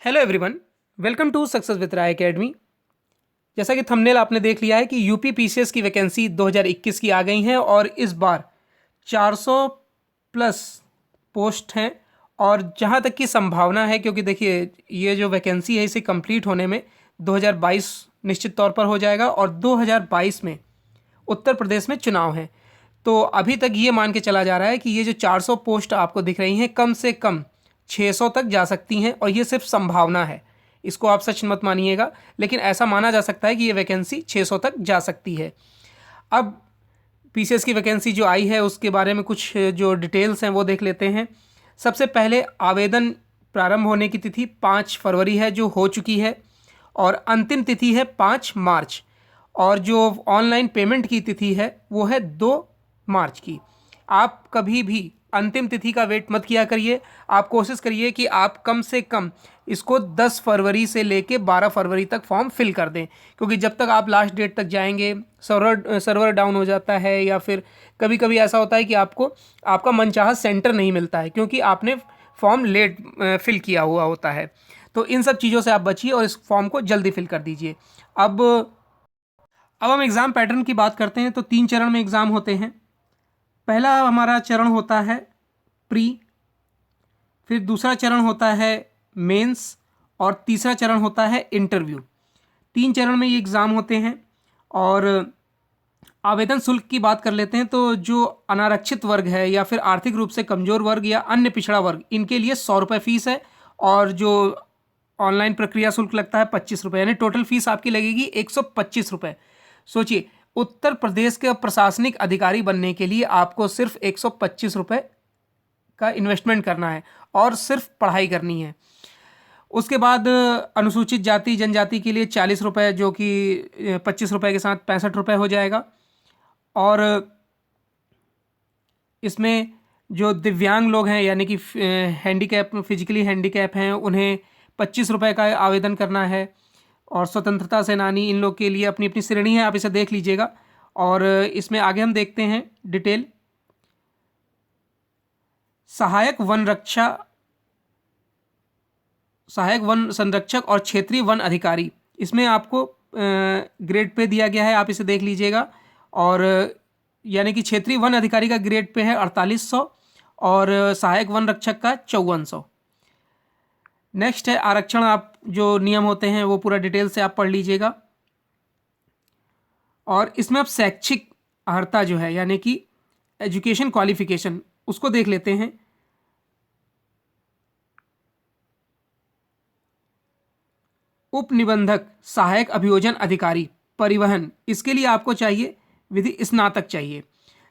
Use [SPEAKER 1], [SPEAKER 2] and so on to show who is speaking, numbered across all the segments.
[SPEAKER 1] Hello everyone. Welcome to success with Rai academy. जैसा कि thumbnail आपने देख लिया है कि यूपी पीसीएस की वैकेंसी 2021 की आ गई हैं और इस बार 400 प्लस पोस्ट हैं। और जहां तक की संभावना है, क्योंकि देखिए ये जो वैकेंसी है इसे कंप्लीट होने में 2022 निश्चित तौर पर हो जाएगा और 2022 में उत्तर प्रदेश में चुनाव है। तो अभी तक ये मान के चला जा रहा है कि ये जो 400 पोस्ट आपको दिख रही हैं कम से कम 600 तक जा सकती हैं, और ये सिर्फ संभावना है। इसको आप सच मत मानिएगा, लेकिन ऐसा माना जा सकता है कि ये वैकेंसी 600 तक जा सकती है। अब पीसीएस की वैकेंसी जो आई है उसके बारे में कुछ जो डिटेल्स हैं वो देख लेते हैं। सबसे पहले आवेदन प्रारंभ होने की तिथि 5 फरवरी है, जो हो चुकी है, और अंतिम तिथि है 5 मार्च। और जो ऑनलाइन पेमेंट की तिथि है वो है 2 मार्च की। आप कभी भी अंतिम तिथि का वेट मत किया करिए। आप कोशिश करिए कि आप कम से कम इसको 10 फरवरी से लेके 12 फरवरी तक फॉर्म फिल कर दें, क्योंकि जब तक आप लास्ट डेट तक जाएंगे सर्वर डाउन हो जाता है, या फिर कभी कभी ऐसा होता है कि आपको आपका मनचाहा सेंटर नहीं मिलता है क्योंकि आपने फॉर्म लेट फिल किया हुआ होता है। तो इन सब चीज़ों से आप बचिए और इस फॉर्म को जल्दी फिल कर दीजिए। अब अब हम एग्ज़ाम पैटर्न की बात करते हैं तो 3 चरण में एग्ज़ाम होते हैं। पहला हमारा चरण होता है प्री, फिर दूसरा चरण होता है मेंस, और तीसरा चरण होता है इंटरव्यू। 3 चरण में ये एग्ज़ाम होते हैं। और आवेदन शुल्क की बात कर लेते हैं तो जो अनारक्षित वर्ग है या फिर आर्थिक रूप से कमज़ोर वर्ग या अन्य पिछड़ा वर्ग, इनके लिए 100 रुपये फ़ीस है। और जो ऑनलाइन प्रक्रिया शुल्क लगता है 25 रुपये, यानी टोटल फीस आपकी लगेगी 125 रुपये। सोचिए, उत्तर प्रदेश के प्रशासनिक अधिकारी बनने के लिए आपको सिर्फ 125 रुपये का इन्वेस्टमेंट करना है और सिर्फ पढ़ाई करनी है। उसके बाद अनुसूचित जाति जनजाति के लिए 40 रुपये, जो कि 25 रुपये के साथ 65 रुपये हो जाएगा। और इसमें जो दिव्यांग लोग हैं यानी कि हैंडीकैप फिजिकली हैंडीकैप हैं उन्हें 25 रुपये का आवेदन करना है। और स्वतंत्रता सेनानी, इन लोग के लिए अपनी अपनी श्रेणी है, आप इसे देख लीजिएगा। और इसमें आगे हम देखते हैं डिटेल। सहायक वन रक्षा, सहायक वन संरक्षक और क्षेत्रीय वन अधिकारी, इसमें आपको ग्रेड पे दिया गया है, आप इसे देख लीजिएगा। और यानी कि क्षेत्रीय वन अधिकारी का ग्रेड पे है 4800 और सहायक वन रक्षक का 5400। नेक्स्ट है आरक्षण। आप जो नियम होते हैं वो पूरा डिटेल से आप पढ़ लीजिएगा। और इसमें आप शैक्षिक अर्हता जो है यानी कि एजुकेशन क्वालिफिकेशन, उसको देख लेते हैं। उप निबंधक सहायक अभियोजन अधिकारी परिवहन, इसके लिए आपको चाहिए विधि स्नातक चाहिए।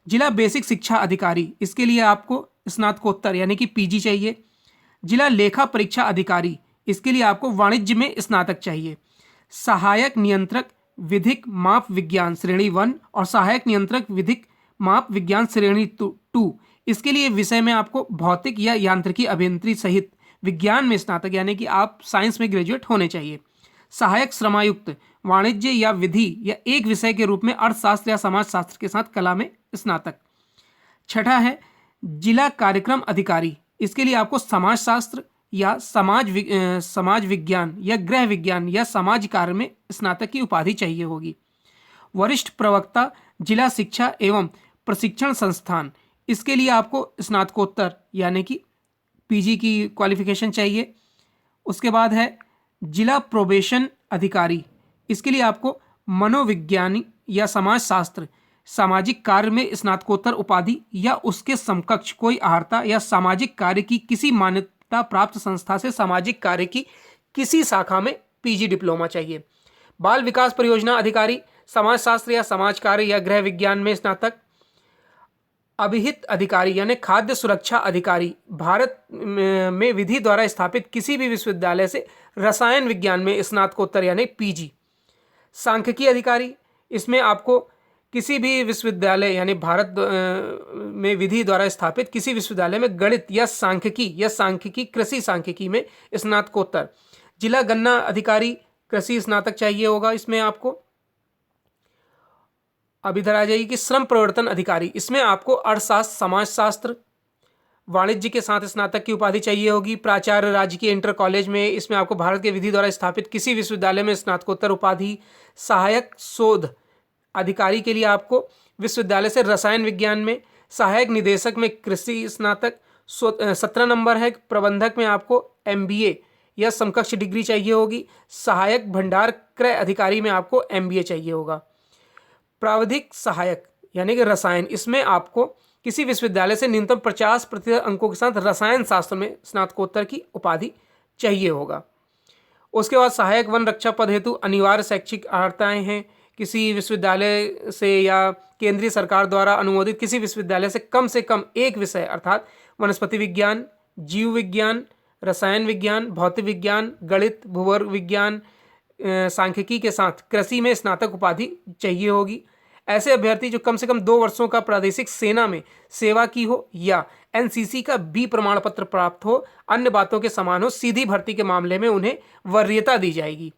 [SPEAKER 1] जिला बेसिक शिक्षा अधिकारी, इसके लिए आपको स्नातकोत्तर यानी कि पीजी चाहिए। जिला लेखा परीक्षा अधिकारी, इसके लिए आपको वाणिज्य में स्नातक चाहिए। सहायक नियंत्रक विधिक माप विज्ञान श्रेणी 1 और सहायक नियंत्रक विधिक माप विज्ञान श्रेणी 2, इसके लिए विषय में आपको भौतिक या यांत्रिकी अभियंत्रिकी सहित विज्ञान में स्नातक यानी कि आप साइंस में ग्रेजुएट होने चाहिए। सहायक श्रमायुक्त वाणिज्य या विधि या एक विषय के रूप में अर्थशास्त्र या समाजशास्त्र के साथ कला में स्नातक। छठा है जिला कार्यक्रम अधिकारी, इसके लिए आपको समाजशास्त्र या समाज विज्ञान या गृह विज्ञान या समाज कार्य में स्नातक की उपाधि चाहिए होगी। वरिष्ठ प्रवक्ता जिला शिक्षा एवं प्रशिक्षण संस्थान, इसके लिए आपको स्नातकोत्तर यानी कि पीजी की क्वालिफिकेशन चाहिए। उसके बाद है जिला प्रोबेशन अधिकारी, इसके लिए आपको मनोविज्ञानी या समाजशास्त्र सामाजिक कार्य में स्नातकोत्तर उपाधि या उसके समकक्ष कोई अर्हता या सामाजिक कार्य की किसी मान्यता प्राप्त संस्था से सामाजिक कार्य की किसी शाखा में पीजी डिप्लोमा चाहिए। बाल विकास परियोजना अधिकारी समाजशास्त्र या समाज कार्य या गृह विज्ञान में स्नातक। अभिहित अधिकारी यानी खाद्य सुरक्षा अधिकारी भारत में विधि द्वारा स्थापित किसी भी विश्वविद्यालय से रसायन विज्ञान में स्नातकोत्तर यानी पीजी। सांख्यिकी अधिकारी, इसमें आपको किसी भी विश्वविद्यालय यानी भारत में विधि द्वारा स्थापित किसी विश्वविद्यालय में गणित या सांख्यिकी कृषि सांख्यिकी में स्नातकोत्तर। जिला गन्ना अधिकारी कृषि स्नातक चाहिए होगा इसमें आपको। अब इधर आ जाइए कि श्रम प्रवर्तन अधिकारी, इसमें आपको अर्थशास्त्र समाजशास्त्र वाणिज्य के साथ स्नातक की उपाधि चाहिए होगी। प्राचार्य राजकीय इंटर कॉलेज में, इसमें आपको भारत के विधि द्वारा स्थापित किसी विश्वविद्यालय में स्नातकोत्तर उपाधि। सहायक शोध अधिकारी के लिए आपको विश्वविद्यालय से रसायन विज्ञान में। सहायक निदेशक में कृषि स्नातक 17 नंबर है। प्रबंधक में आपको MBA या समकक्ष डिग्री चाहिए होगी। सहायक भंडार क्रय अधिकारी में आपको MBA चाहिए होगा। प्राविधिक सहायक यानी कि रसायन, इसमें आपको किसी विश्वविद्यालय से न्यूनतम 50% अंकों के साथ रसायन शास्त्र में स्नातकोत्तर की उपाधि चाहिए होगा। उसके बाद सहायक वन रक्षा पद हेतु अनिवार्य शैक्षिक अर्हताएं हैं। किसी विश्वविद्यालय से या केंद्रीय सरकार द्वारा अनुमोदित किसी विश्वविद्यालय से कम एक विषय अर्थात वनस्पति विज्ञान, जीव विज्ञान, रसायन विज्ञान, भौतिक विज्ञान, गणित, भूवर्ग विज्ञान, सांख्यिकी के साथ कृषि में स्नातक उपाधि चाहिए होगी। ऐसे अभ्यर्थी जो कम से कम 2 वर्षों का प्रादेशिक सेना में सेवा की हो या NCC का B प्रमाण पत्र प्राप्त हो, अन्य बातों के समान हो, सीधी भर्ती के मामले में उन्हें वरीयता दी जाएगी।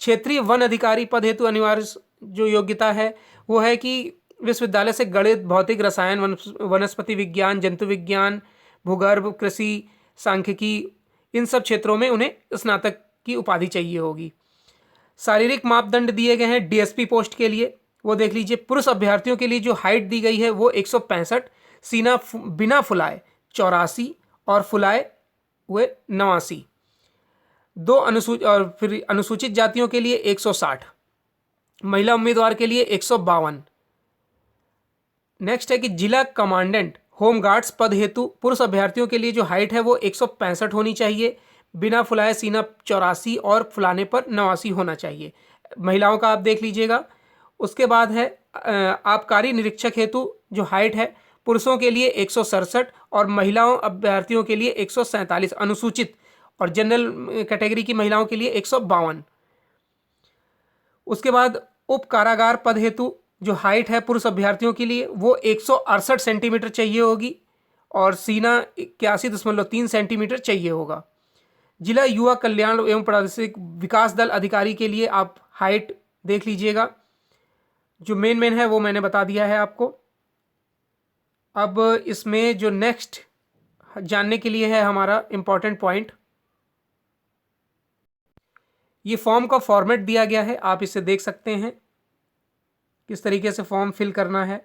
[SPEAKER 1] क्षेत्रीय वन अधिकारी पद हेतु अनिवार्य जो योग्यता है वो है कि विश्वविद्यालय से गणित, भौतिक, रसायन, वनस्पति विज्ञान, जंतु विज्ञान, भूगर्भ, कृषि, सांख्यिकी, इन सब क्षेत्रों में उन्हें स्नातक की उपाधि चाहिए होगी। शारीरिक मापदंड दिए गए हैं DSP पोस्ट के लिए, वो देख लीजिए। पुरुष अभ्यर्थियों के लिए जो हाइट दी गई है वो 165, सीना बिना फुलाए 84 और फुलाए हुए 89। और फिर अनुसूचित जातियों के लिए 160, महिला उम्मीदवार के लिए 152। नेक्स्ट है कि जिला कमांडेंट होमगार्ड्स पद हेतु पुरुष अभ्यर्थियों के लिए जो हाइट है वो 165 होनी चाहिए, बिना फुलाए सीना 84 और फुलाने पर 89 होना चाहिए। महिलाओं का आप देख लीजिएगा। उसके बाद है आबकारी निरीक्षक हेतु जो हाइट है पुरुषों के लिए 167 और महिलाओं अभ्यर्थियों के लिए 147, अनुसूचित और जनरल कैटेगरी की महिलाओं के लिए 152। उसके बाद उप कारागार पद हेतु जो हाइट है पुरुष अभ्यर्थियों के लिए वो 168 सेंटीमीटर चाहिए होगी और सीना 81.3 सेंटीमीटर चाहिए होगा। जिला युवा कल्याण एवं प्रादेशिक विकास दल अधिकारी के लिए आप हाइट देख लीजिएगा। जो मेन है वो मैंने बता दिया है आपको। अब इसमें जो नेक्स्ट जानने के लिए है हमारा इंपॉर्टेंट पॉइंट, ये फॉर्म का फॉर्मेट दिया गया है, आप इसे देख सकते हैं किस तरीके से फॉर्म फिल करना है।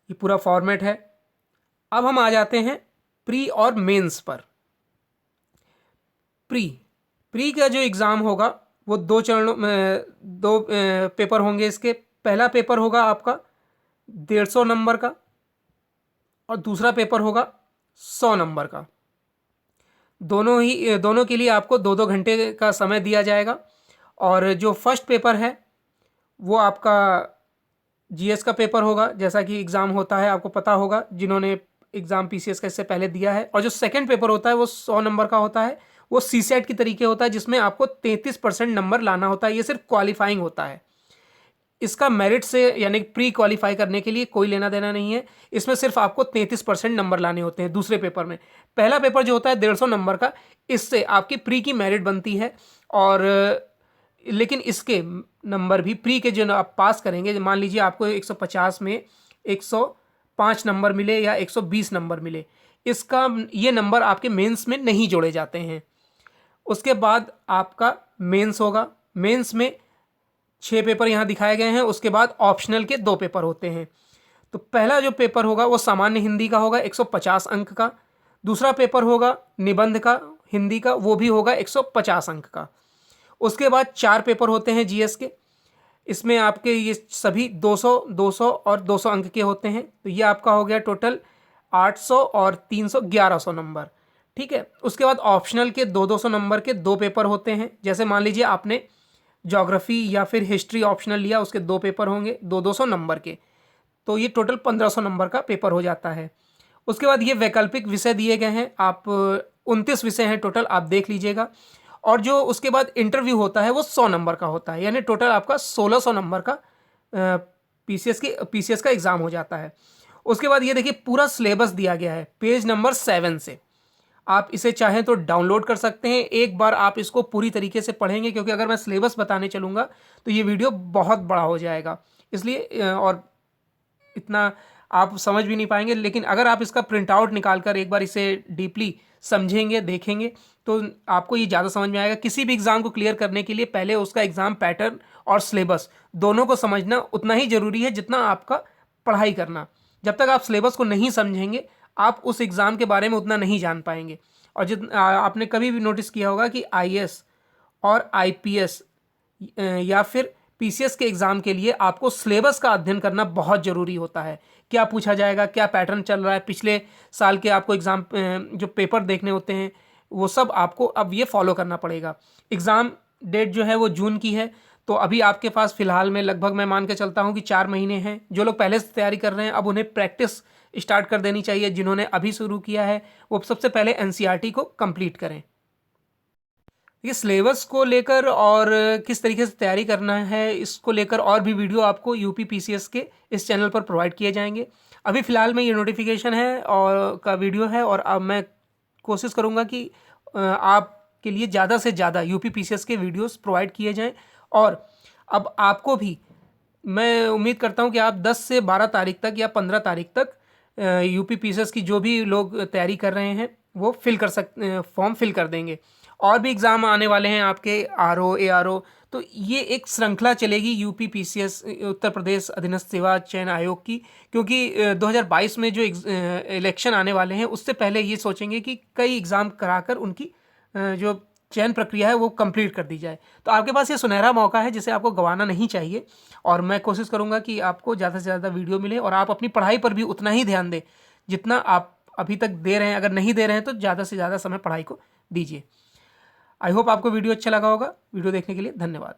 [SPEAKER 1] ये पूरा फॉर्मेट है। अब हम आ जाते हैं प्री और मेंस पर। प्री का जो एग्ज़ाम होगा वो 2 चरणों में 2 पेपर होंगे इसके। पहला पेपर होगा आपका 150 नंबर का और दूसरा पेपर होगा 100 नंबर का। दोनों के लिए आपको 2-2 घंटे का समय दिया जाएगा। और जो फर्स्ट पेपर है वो आपका GS का पेपर होगा, जैसा कि एग्ज़ाम होता है आपको पता होगा जिन्होंने एग्ज़ाम PCS का इससे पहले दिया है। और जो सेकंड पेपर होता है वो 100 नंबर का होता है, वो CSET की तरीके होता है जिसमें आपको 33% नंबर लाना होता है। ये सिर्फ क्वालिफाइंग होता है, इसका मेरिट से यानी प्री क्वालिफाई करने के लिए कोई लेना देना नहीं है। इसमें सिर्फ आपको 33% नंबर लाने होते हैं दूसरे पेपर में। पहला पेपर जो होता है 150 नंबर का, इससे आपकी प्री की मेरिट बनती है। और लेकिन इसके नंबर भी प्री के जो आप पास करेंगे, मान लीजिए आपको 150 में 105 नंबर मिले या 120 नंबर मिले, इसका ये नंबर आपके मेंस में नहीं जोड़े जाते हैं। उसके बाद आपका मेंस होगा। मेंस में 6 पेपर यहाँ दिखाए गए हैं। उसके बाद ऑप्शनल के 2 पेपर होते हैं। तो पहला जो पेपर होगा वो सामान्य हिंदी का होगा 150 अंक का। दूसरा पेपर होगा निबंध का हिंदी का, वो भी होगा 150 अंक का। उसके बाद 4 पेपर होते हैं GS के, इसमें आपके ये सभी 200, 200 और 200 अंक के होते हैं। तो ये आपका हो गया टोटल 800 और 300 1100 नंबर, ठीक है। उसके बाद ऑप्शनल के 200 नंबर के 2 पेपर होते हैं। जैसे मान लीजिए आपने ज्योग्राफी या फिर हिस्ट्री ऑप्शनल लिया, उसके 2 पेपर होंगे 200 नंबर के, तो ये टोटल 1500 नंबर का पेपर हो जाता है। उसके बाद ये वैकल्पिक विषय दिए गए हैं, आप 29 विषय हैं टोटल, आप देख लीजिएगा। और जो उसके बाद इंटरव्यू होता है वो 100 नंबर का होता है, यानी टोटल आपका 1600 नंबर का PCS का एग्ज़ाम हो जाता है। उसके बाद ये देखिए पूरा सिलेबस दिया गया है पेज नंबर 7 से, आप इसे चाहें तो डाउनलोड कर सकते हैं। एक बार आप इसको पूरी तरीके से पढ़ेंगे, क्योंकि अगर मैं सिलेबस बताने चलूँगा तो ये वीडियो बहुत बड़ा हो जाएगा, इसलिए और इतना आप समझ भी नहीं पाएंगे। लेकिन अगर आप इसका प्रिंट आउट निकाल कर एक बार इसे डीपली समझेंगे, देखेंगे, तो आपको ये ज़्यादा समझ में आएगा। किसी भी एग्ज़ाम को क्लियर करने के लिए पहले उसका एग्ज़ाम पैटर्न और सिलेबस दोनों को समझना उतना ही ज़रूरी है जितना आपका पढ़ाई करना। जब तक आप सिलेबस को नहीं समझेंगे, आप उस एग्ज़ाम के बारे में उतना नहीं जान पाएंगे। और आपने कभी भी नोटिस किया होगा कि आईएएस और आईपीएस या फिर पीसीएस के एग्ज़ाम के लिए आपको सिलेबस का अध्ययन करना बहुत ज़रूरी होता है। क्या पूछा जाएगा, क्या पैटर्न चल रहा है, पिछले साल के आपको एग्ज़ाम जो पेपर देखने होते हैं, वो सब आपको अब ये फॉलो करना पड़ेगा। एग्ज़ाम डेट जो है वो जून की है, तो अभी आपके पास फ़िलहाल में लगभग मैं मान के चलता हूँ कि 4 महीने हैं। जो लोग पहले से तैयारी कर रहे हैं, अब उन्हें प्रैक्टिस स्टार्ट कर देनी चाहिए। जिन्होंने अभी शुरू किया है वो सबसे पहले एनसीईआरटी को कंप्लीट करें। ये सिलेबस को लेकर और किस तरीके से तैयारी करना है, इसको लेकर और भी वीडियो आपको यूपी पीसीएस के इस चैनल पर प्रोवाइड किए जाएंगे। अभी फ़िलहाल में ये नोटिफिकेशन है और का वीडियो है, और अब मैं कोशिश करूँगा कि आपके लिए ज़्यादा से ज़्यादा यूपी पीसीएस के वीडियोस प्रोवाइड किए जाएं। और अब आपको भी मैं उम्मीद करता हूं कि आप 10 से 12 तारीख तक या 15 तारीख तक यूपी पीसीएस की जो भी लोग तैयारी कर रहे हैं वो फॉर्म फिल कर देंगे। और भी एग्ज़ाम आने वाले हैं आपके आरओ एआरओ, तो ये एक श्रृंखला चलेगी यूपी पीसीएस उत्तर प्रदेश अधीनस्थ सेवा चयन आयोग की। क्योंकि 2022 में जो इलेक्शन आने वाले हैं उससे पहले ये सोचेंगे कि कई एग्ज़ाम कराकर उनकी जो चयन प्रक्रिया है वो कंप्लीट कर दी जाए। तो आपके पास ये सुनहरा मौका है जिसे आपको गंवाना नहीं चाहिए। और मैं कोशिश करूँगा कि आपको ज़्यादा से ज़्यादा वीडियो मिले और आप अपनी पढ़ाई पर भी उतना ही ध्यान दें जितना आप अभी तक दे रहे हैं। अगर नहीं दे रहे हैं तो ज़्यादा से ज़्यादा समय पढ़ाई को दीजिए। आई होप आपको वीडियो अच्छा लगा होगा। वीडियो देखने के लिए धन्यवाद।